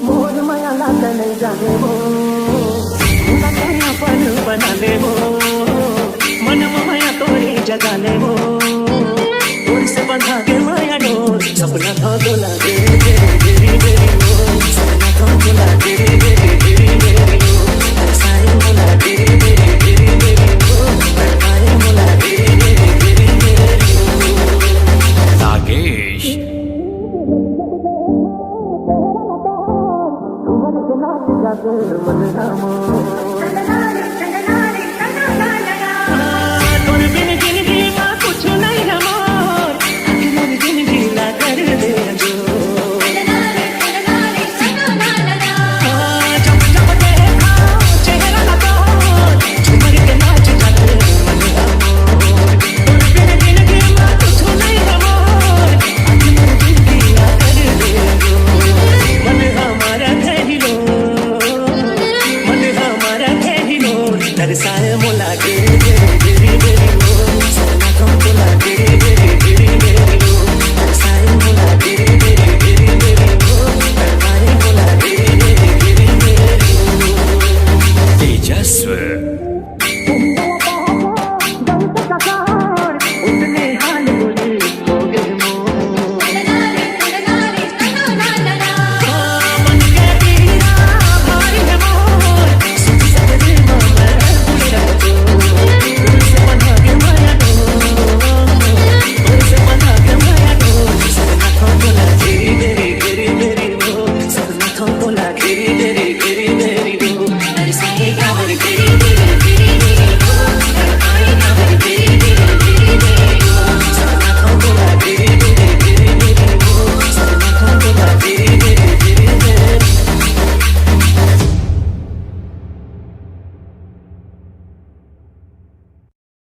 मोर माया लाग नहीं जाने हो पल बना ले हो मन माया तोरे जगा ले हो दूर से बंधा के माया डोर सपना था तोला तेरे तेरे तेरी तेरी हो सपना था तोला तेरे तेरे तेरी तेरी हो सारे मोला तेरे तेरे तेरी तेरी हो सारे मोला तेरे तेरे तेरी तेरी हो नागेश मन राम